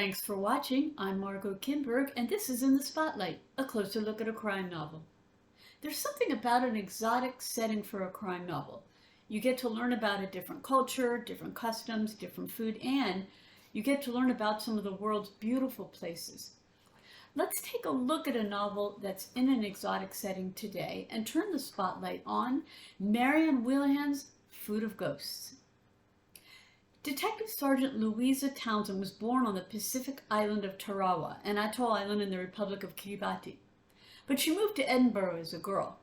Thanks for watching. I'm Margot Kinberg, and this is In the Spotlight, a closer look at a crime novel. There's something about an exotic setting for a crime novel. You get to learn about a different culture, different customs, different food, and you get to learn about some of the world's beautiful places. Let's take a look at a novel that's in an exotic setting today and turn the spotlight on Marianne Wheelaghan's Food of Ghosts. Detective Sergeant Louisa Townsend was born on the Pacific island of Tarawa, an atoll island in the Republic of Kiribati. But she moved to Edinburgh as a girl.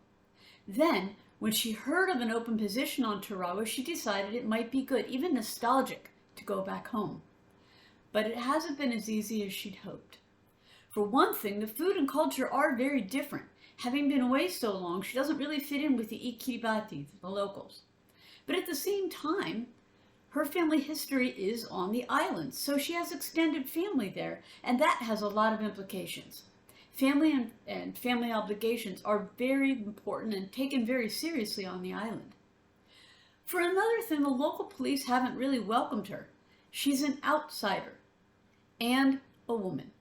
Then, when she heard of an open position on Tarawa, she decided it might be good, even nostalgic, to go back home. But it hasn't been as easy as she'd hoped. For one thing, the food and culture are very different. Having been away so long, she doesn't really fit in with the Kiribati, the locals. But at the same time, her family history is on the island, so she has extended family there, and that has a lot of implications. Family and family obligations are very important and taken very seriously on the island. For another thing, the local police haven't really welcomed her. She's an outsider and a woman.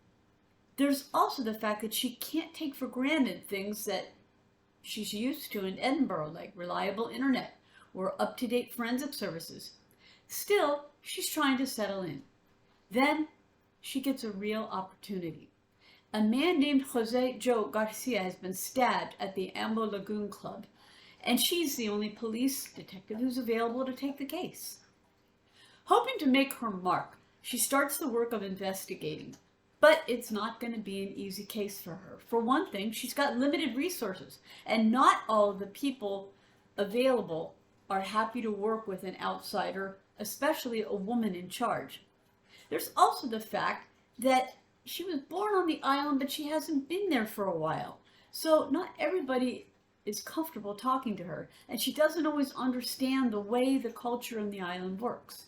There's also the fact that she can't take for granted things that she's used to in Edinburgh, like reliable internet or up-to-date forensic services. Still, she's trying to settle in. Then she gets a real opportunity. A man named Jose Joe Garcia has been stabbed at the Ambo Lagoon Club, and she's the only police detective who's available to take the case. Hoping to make her mark, she starts the work of investigating. But it's not going to be an easy case for her. For one thing, she's got limited resources, and not all of the people available are happy to work with an outsider, especially a woman in charge. There's also the fact that she was born on the island, but she hasn't been there for a while. So not everybody is comfortable talking to her, and she doesn't always understand the way the culture on the island works.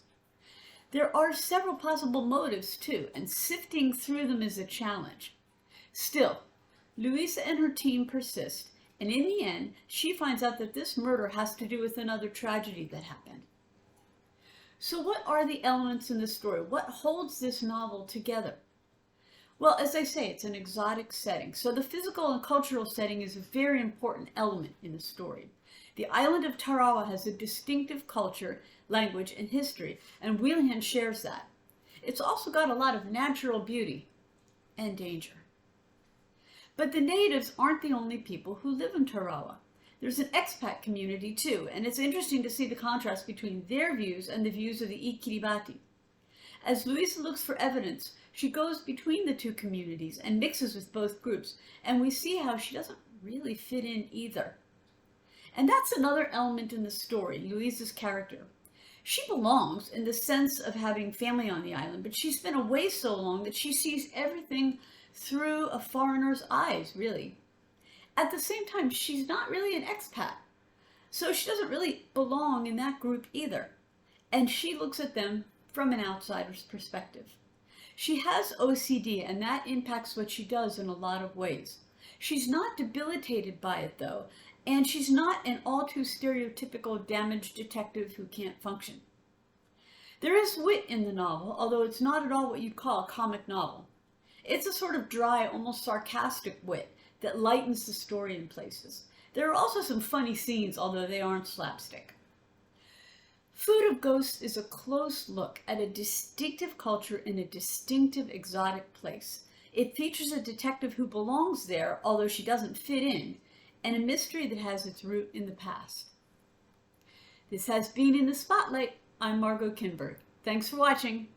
There are several possible motives too, and sifting through them is a challenge. Still, Louisa and her team persist, and in the end, she finds out that this murder has to do with another tragedy that happened. So what are the elements in the story? What holds this novel together? Well, as I say, it's an exotic setting, so the physical and cultural setting is a very important element in the story. The island of Tarawa has a distinctive culture, language, and history, and Wheelaghan shares that. It's also got a lot of natural beauty and danger. But the natives aren't the only people who live in Tarawa. There's an expat community too, and it's interesting to see the contrast between their views and the views of the Kiribati. As Louisa looks for evidence, she goes between the two communities and mixes with both groups, and we see how she doesn't really fit in either. And that's another element in the story, Louisa's character. She belongs in the sense of having family on the island, but she's been away so long that she sees everything through a foreigner's eyes, really. At the same time, she's not really an expat, so she doesn't really belong in that group either. And she looks at them from an outsider's perspective. She has OCD, and that impacts what she does in a lot of ways. She's not debilitated by it, though, and she's not an all too stereotypical damaged detective who can't function. There is wit in the novel, although it's not at all what you'd call a comic novel. It's a sort of dry, almost sarcastic wit that lightens the story in places. There are also some funny scenes, although they aren't slapstick. Food of Ghosts is a close look at a distinctive culture in a distinctive exotic place. It features a detective who belongs there, although she doesn't fit in, and a mystery that has its root in the past. This has been In the Spotlight. I'm Margot Kinberg. Thanks for watching.